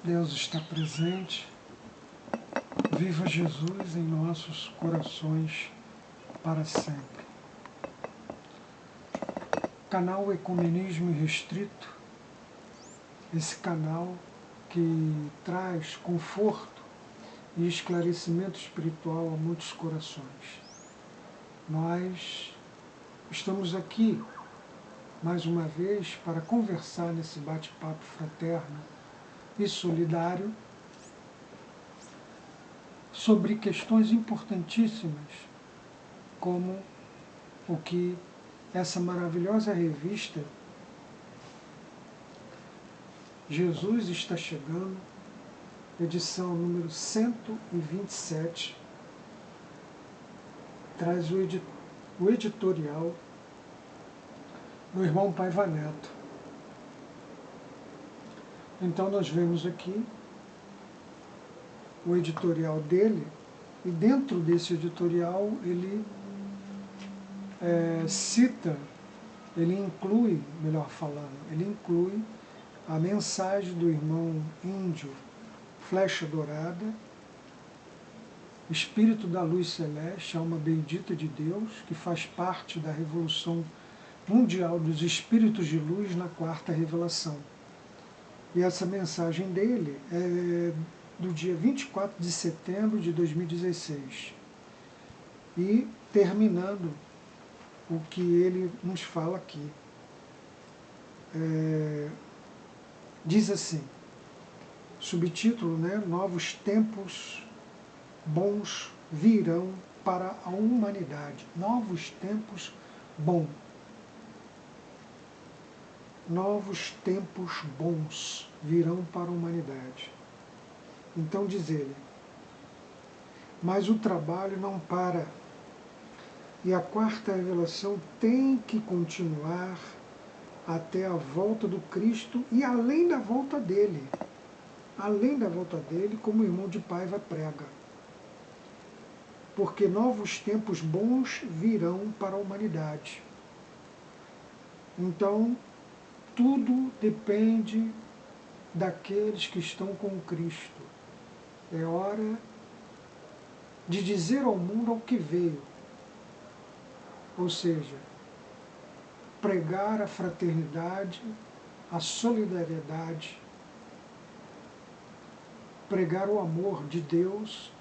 Deus está presente. Viva Jesus em nossos corações para sempre. Canal Ecumenismo Irrestrito, esse canal que traz conforto e esclarecimento espiritual a muitos corações. Nós estamos aqui mais uma vez para conversar nesse bate-papo fraterno e solidário sobre questões importantíssimas, como o que essa maravilhosa revista Jesus está chegando, edição número 127, traz o editorial do irmão Paiva Neto. Então nós vemos aqui o editorial dele, e dentro desse editorial ele cita, ele inclui, melhor falando, ele inclui a mensagem do irmão índio Flecha Dourada, Espírito da Luz Celeste, alma bendita de Deus, que faz parte da Revolução Mundial dos Espíritos de Luz na Quarta Revelação. E essa mensagem dele é do dia 24 de setembro de 2016. E terminando o que ele nos fala aqui. Diz assim, subtítulo, Novos tempos bons virão para a humanidade. Novos tempos bons. Novos tempos bons virão para a humanidade. Então diz ele, mas o trabalho não para, e a quarta revelação tem que continuar até a volta do Cristo e além da volta dele. Além da volta dele, como o irmão de Paiva prega. Porque novos tempos bons virão para a humanidade. Então, tudo depende daqueles que estão com Cristo. É hora de dizer ao mundo ao que veio. Ou seja, pregar a fraternidade, a solidariedade, pregar o amor de Deus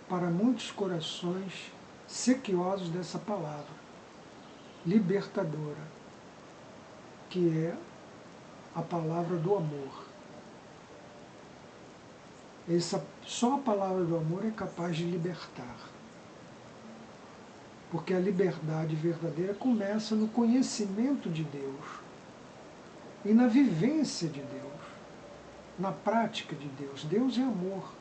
para muitos corações sequiosos dessa palavra, libertadora, que é a palavra do amor. Só a palavra do amor é capaz de libertar. Porque a liberdade verdadeira começa no conhecimento de Deus e na vivência de Deus, na prática de Deus. Deus é amor.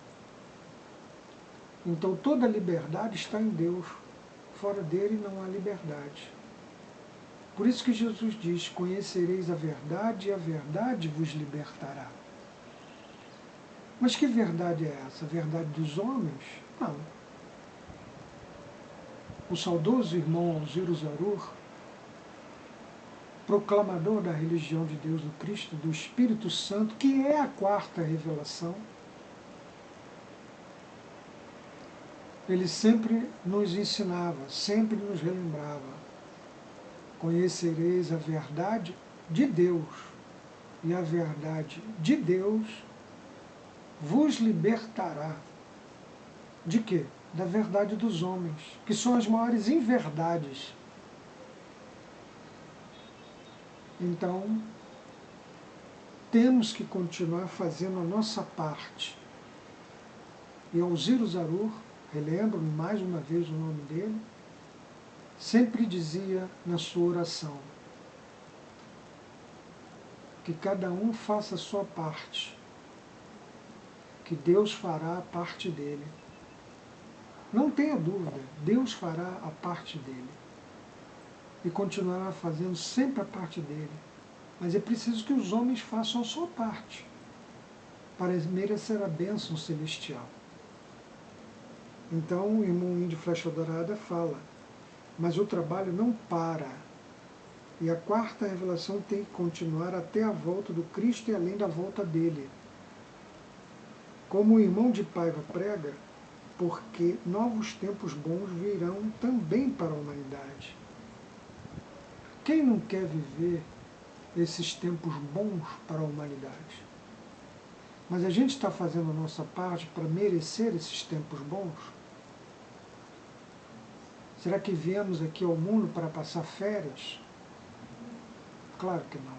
Então toda a liberdade está em Deus. Fora dele não há liberdade. Por isso que Jesus diz, conhecereis a verdade e a verdade vos libertará. Mas que verdade é essa? A verdade dos homens? Não. O saudoso irmão Alziro Zarur, proclamador da religião de Deus do Cristo, do Espírito Santo, que é a quarta revelação, ele sempre nos ensinava, sempre nos relembrava, conhecereis a verdade de Deus, e a verdade de Deus vos libertará. De quê? Da verdade dos homens, que são as maiores inverdades. Então, temos que continuar fazendo a nossa parte. E Alziro Zarur, relembro mais uma vez o nome dele, sempre dizia na sua oração que cada um faça a sua parte, que Deus fará a parte dele. Não tenha dúvida, Deus fará a parte dele. E continuará fazendo sempre a parte dele. Mas é preciso que os homens façam a sua parte, para merecer a bênção celestial. Então o irmão índio Flecha Dourada fala, mas o trabalho não para. E a quarta revelação tem que continuar até a volta do Cristo e além da volta dele. como o irmão de Paiva prega, porque novos tempos bons virão também para a humanidade. Quem não quer viver esses tempos bons para a humanidade? Mas a gente está fazendo a nossa parte para merecer esses tempos bons? Será que viemos aqui ao mundo para passar férias? Claro que não.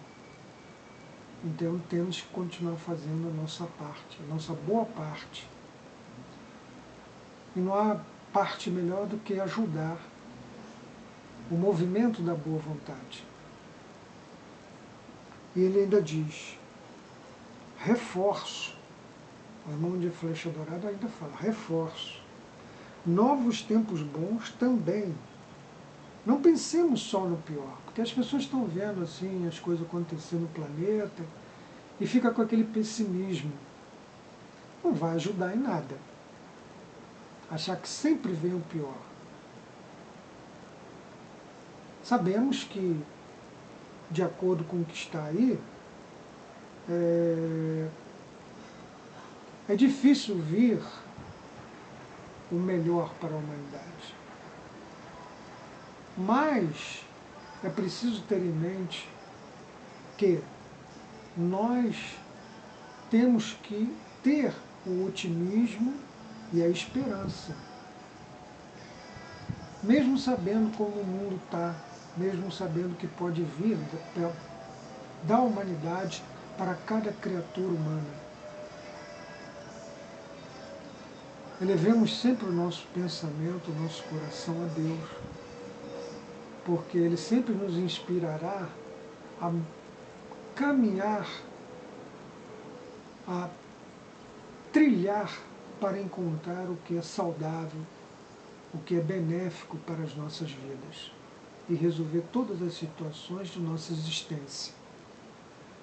Então temos que continuar fazendo a nossa parte, a nossa boa parte. E não há parte melhor do que ajudar o movimento da boa vontade. E ele ainda diz, reforço, o irmão de Flecha Dourada ainda fala, reforço, novos tempos bons também. Não pensemos só no pior, porque as pessoas estão vendo assim as coisas acontecendo no planeta e fica com aquele pessimismo. Não vai ajudar em nada. Achar que sempre vem o pior. Sabemos que, de acordo com o que está aí, é difícil vir o melhor para a humanidade. Mas é preciso ter em mente que nós temos que ter o otimismo e a esperança. Mesmo sabendo como o mundo está, mesmo sabendo que pode vir da humanidade para cada criatura humana. Elevemos sempre o nosso pensamento, o nosso coração a Deus, porque Ele sempre nos inspirará a caminhar, a trilhar para encontrar o que é saudável, o que é benéfico para as nossas vidas e resolver todas as situações de nossa existência.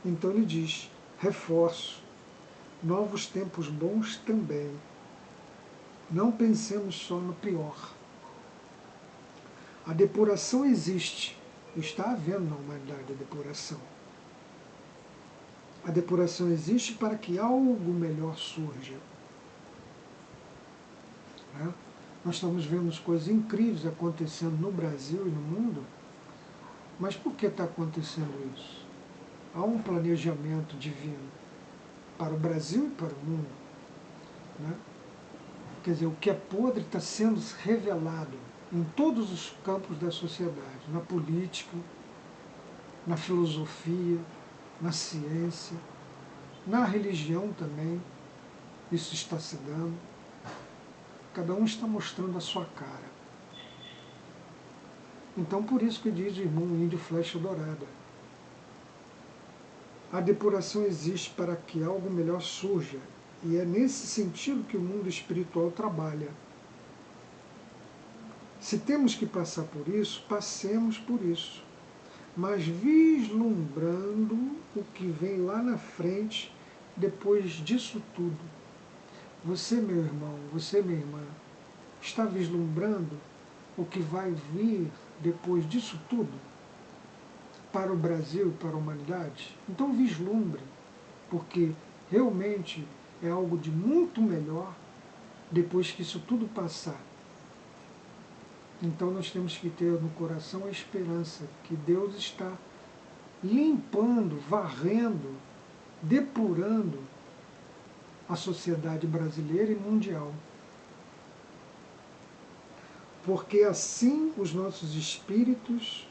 Então ele diz, reforço, novos tempos bons também. Não pensemos só no pior. A depuração existe, está havendo na humanidade a depuração. A depuração existe para que algo melhor surja. Né? Nós estamos vendo coisas incríveis acontecendo no Brasil e no mundo, mas por que está acontecendo isso? Há um planejamento divino para o Brasil e para o mundo. Né? Quer dizer, o que é podre está sendo revelado em todos os campos da sociedade, na política, na filosofia, na ciência, na religião também, isso está se dando. Cada um está mostrando a sua cara. Então, por isso que diz o irmão índio Flecha Dourada. A depuração existe para que algo melhor surja, e é nesse sentido que o mundo espiritual trabalha. Se temos que passar por isso, passemos por isso, mas vislumbrando o que vem lá na frente depois disso tudo. Você, meu irmão, você, minha irmã, está vislumbrando o que vai vir depois disso tudo para o Brasil e para a humanidade? Então vislumbre, porque realmente é algo de muito melhor depois que isso tudo passar. Então nós temos que ter no coração a esperança que Deus está limpando, varrendo, depurando a sociedade brasileira e mundial. Porque assim os nossos espíritos,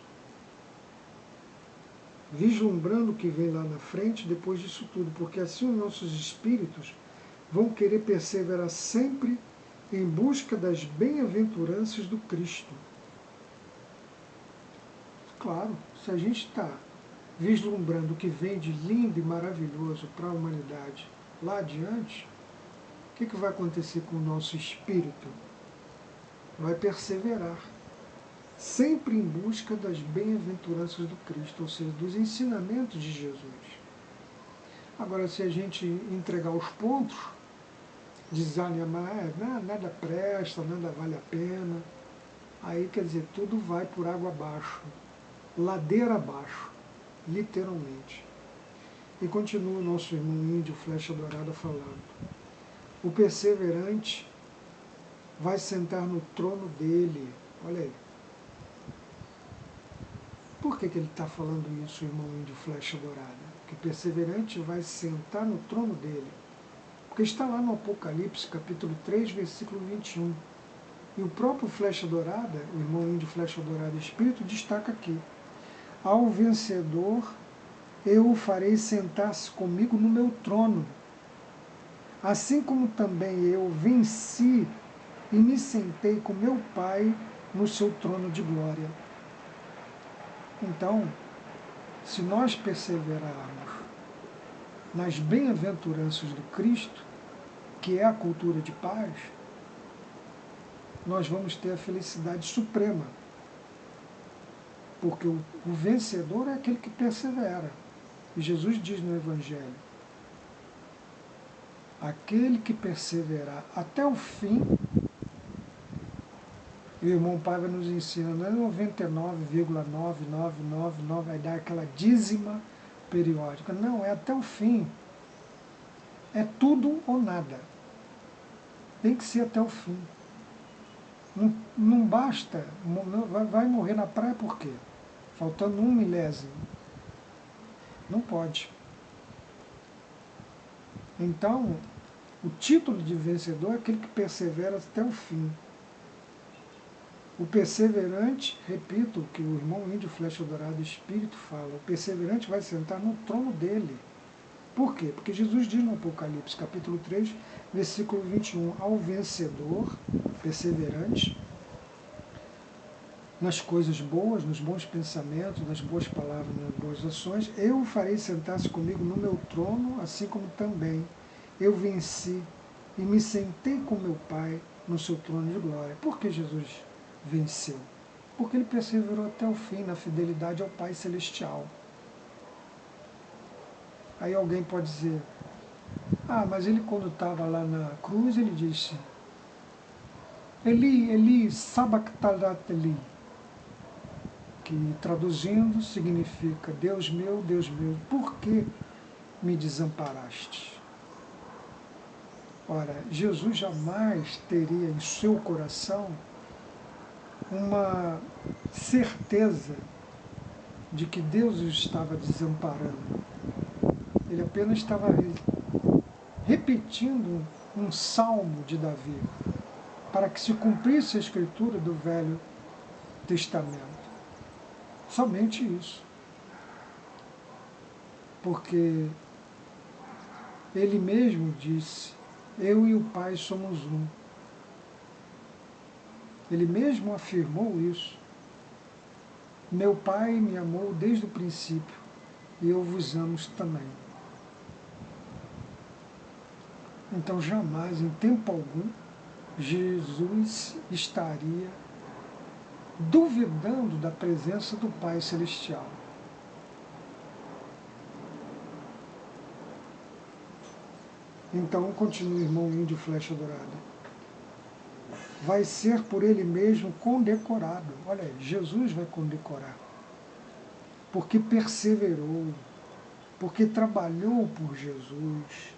vislumbrando o que vem lá na frente depois disso tudo, porque assim os nossos espíritos vão querer perseverar sempre em busca das bem-aventuranças do Cristo. Claro, se a gente está vislumbrando o que vem de lindo e maravilhoso para a humanidade lá adiante, o que vai acontecer com o nosso espírito? Vai perseverar, sempre em busca das bem-aventuranças do Cristo, ou seja, dos ensinamentos de Jesus. Agora, se a gente entregar os pontos, desanimar, nada presta, nada vale a pena, aí quer dizer, tudo vai por água abaixo, ladeira abaixo, literalmente. E continua o nosso irmão índio Flecha Dourada falando. O perseverante vai sentar no trono dele. Olha aí. Por que ele está falando isso, irmão de flecha dourada? Que o perseverante vai sentar no trono dele. Porque está lá no Apocalipse, capítulo 3, versículo 21. E o próprio flecha dourada, o irmão de flecha dourada espírito, destaca aqui. Ao vencedor, eu o farei sentar-se comigo no meu trono. Assim como também eu venci e me sentei com meu Pai no seu trono de glória. Então, se nós perseverarmos nas bem-aventuranças do Cristo, que é a cultura de paz, nós vamos ter a felicidade suprema. Porque o vencedor é aquele que persevera. E Jesus diz no Evangelho, aquele que perseverar até o fim, e o irmão Paiva nos ensina, não é 99,9999, vai dar aquela dízima periódica. Não, é até o fim. É tudo ou nada. Tem que ser até o fim. Não basta, vai morrer na praia por quê? Faltando 1 milésimo. Não pode. Então, o título de vencedor é aquele que persevera até o fim. O perseverante, repito o que o irmão índio Flecha Dourada Espírito fala, o perseverante vai sentar no trono dele. Por quê? Porque Jesus diz no Apocalipse, capítulo 3, versículo 21, ao vencedor, perseverante, nas coisas boas, nos bons pensamentos, nas boas palavras, nas boas ações, eu o farei sentar-se comigo no meu trono, assim como também eu venci e me sentei com meu Pai no seu trono de glória. Por que Jesus venceu? Porque ele perseverou até o fim na fidelidade ao Pai Celestial. Aí alguém pode dizer, mas ele quando estava lá na cruz, ele disse, Eli, Eli, sabachthani, que traduzindo significa, Deus meu, por que me desamparaste? Ora, Jesus jamais teria em seu coração uma certeza de que Deus o estava desamparando. Ele apenas estava repetindo um salmo de Davi, para que se cumprisse a escritura do Velho Testamento. Somente isso. Porque ele mesmo disse, eu e o Pai somos um. Ele mesmo afirmou isso. Meu Pai me amou desde o princípio, e eu vos amo também. Então jamais, em tempo algum, Jesus estaria duvidando da presença do Pai Celestial. Então, continua o irmão índio Flecha Dourada. Vai ser por ele mesmo condecorado. Olha aí, Jesus vai condecorar. Porque perseverou, porque trabalhou por Jesus,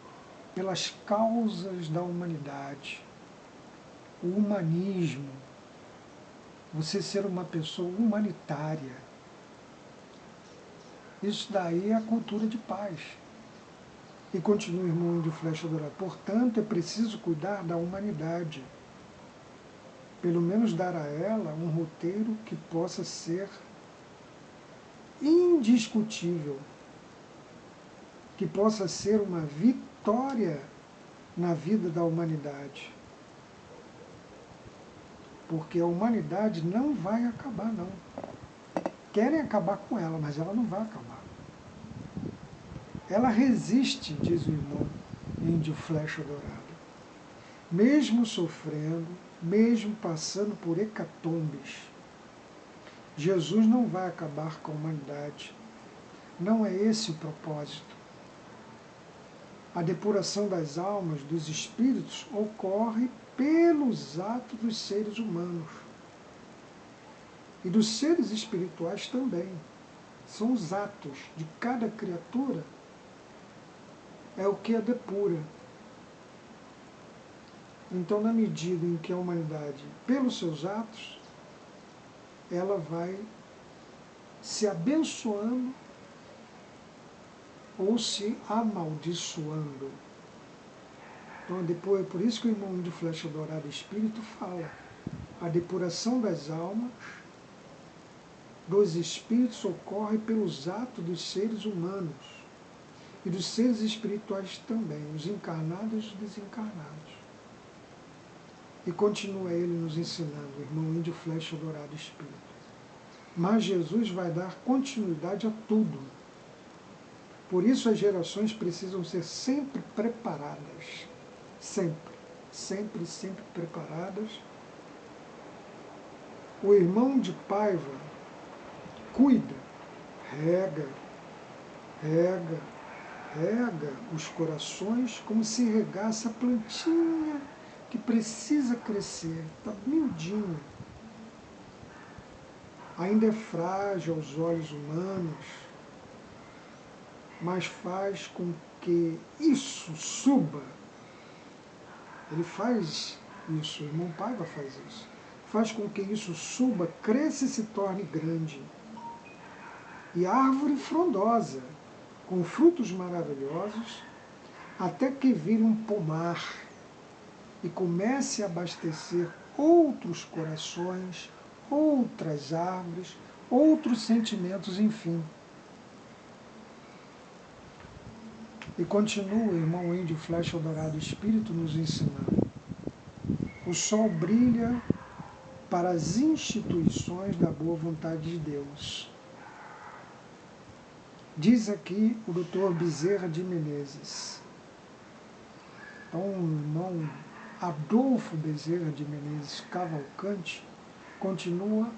pelas causas da humanidade. O humanismo, você ser uma pessoa humanitária. Isso daí é a cultura de paz. E continua o irmão de Flecha Dourada. Portanto, é preciso cuidar da humanidade. Pelo menos dar a ela um roteiro que possa ser indiscutível, que possa ser uma vitória na vida da humanidade. Porque a humanidade não vai acabar, não. Querem acabar com ela, mas ela não vai acabar. Ela resiste, diz o irmão índio Flecha Dourada. Mesmo sofrendo, mesmo passando por hecatombes, Jesus não vai acabar com a humanidade. Não é esse o propósito. A depuração das almas, dos espíritos, ocorre pelos atos dos seres humanos. E dos seres espirituais também. São os atos de cada criatura, é o que a depura. Então, na medida em que a humanidade, pelos seus atos, ela vai se abençoando ou se amaldiçoando. Então, depois, por isso que o irmão de Flecha Dourada Espírito fala, a depuração das almas, dos espíritos, ocorre pelos atos dos seres humanos e dos seres espirituais também, os encarnados e os desencarnados. E continua ele nos ensinando, o irmão Índio Flecha Dourado Espírito. Mas Jesus vai dar continuidade a tudo. Por isso as gerações precisam ser sempre preparadas. Sempre, sempre, sempre preparadas. O irmão de Paiva cuida, rega os corações como se regasse a plantinha que precisa crescer, está miudinha. Ainda é frágil aos olhos humanos, mas faz com que isso suba. Ele faz isso, o irmão Paiva faz isso. Faz com que isso suba, cresça e se torne grande. E árvore frondosa, com frutos maravilhosos, até que vire um pomar e comece a abastecer outros corações, outras árvores, outros sentimentos, enfim. E continua o irmão Índio Flecha Dourado Espírito nos ensinando. O sol brilha para as instituições da boa vontade de Deus. Diz aqui o Dr. Bezerra de Menezes. Então, o irmão Adolfo Bezerra de Menezes Cavalcante continua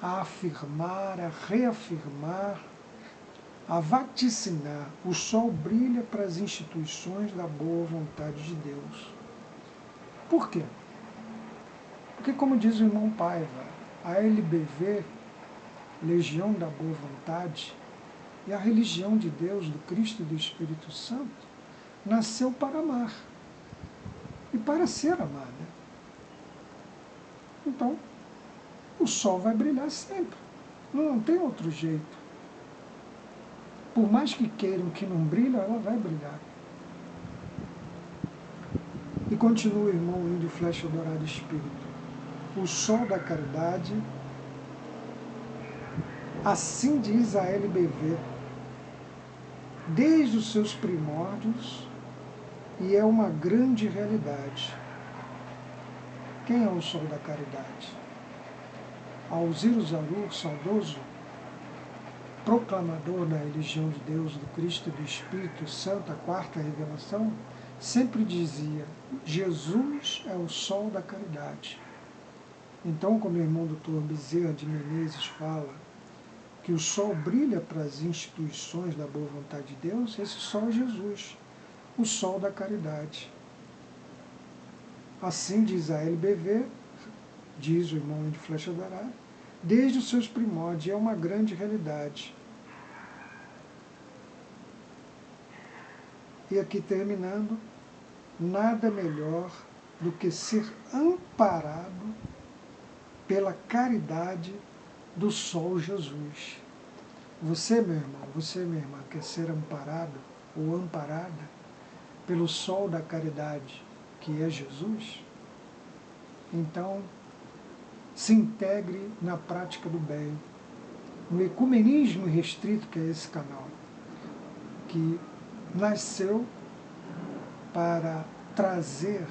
a afirmar, a reafirmar, a vaticinar. O sol brilha para as instituições da boa vontade de Deus. Por quê? Porque, como diz o irmão Paiva, a LBV, Legião da Boa Vontade, e a religião de Deus, do Cristo e do Espírito Santo, nasceu para amar e para ser amada. Então, o sol vai brilhar sempre. Não tem outro jeito. Por mais que queiram que não brilhe, ela vai brilhar. E continua o irmão Índio Flecha Dourado Espírito. O sol da caridade, assim diz a LBV, desde os seus primórdios, e é uma grande realidade. Quem é o sol da caridade? Alziro Zarur, saudoso, proclamador da religião de Deus, do Cristo e do Espírito Santo, a quarta revelação, sempre dizia, Jesus é o sol da caridade. Então, quando o irmão doutor Bezerra de Menezes fala que o sol brilha para as instituições da boa vontade de Deus, esse sol é Jesus, o sol da caridade. Assim diz a LBV, diz o irmão de Flecha Dourada, desde os seus primórdios, é uma grande realidade. E aqui terminando, nada melhor do que ser amparado pela caridade do sol Jesus. Você, meu irmão, você, minha irmã, quer ser amparado ou amparada pelo sol da caridade, que é Jesus? Então, se integre na prática do bem, no ecumenismo restrito, que é esse canal, que nasceu para trazer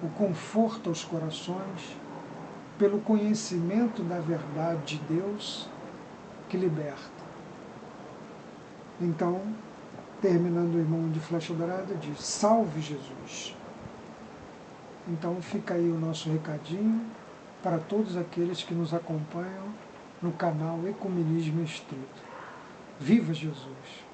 o conforto aos corações pelo conhecimento da verdade de Deus que liberta. Então, terminando o irmão de Flecha Dourada, diz, salve Jesus. Então fica aí o nosso recadinho para todos aqueles que nos acompanham no canal Ecumenismo Estrito. Viva Jesus!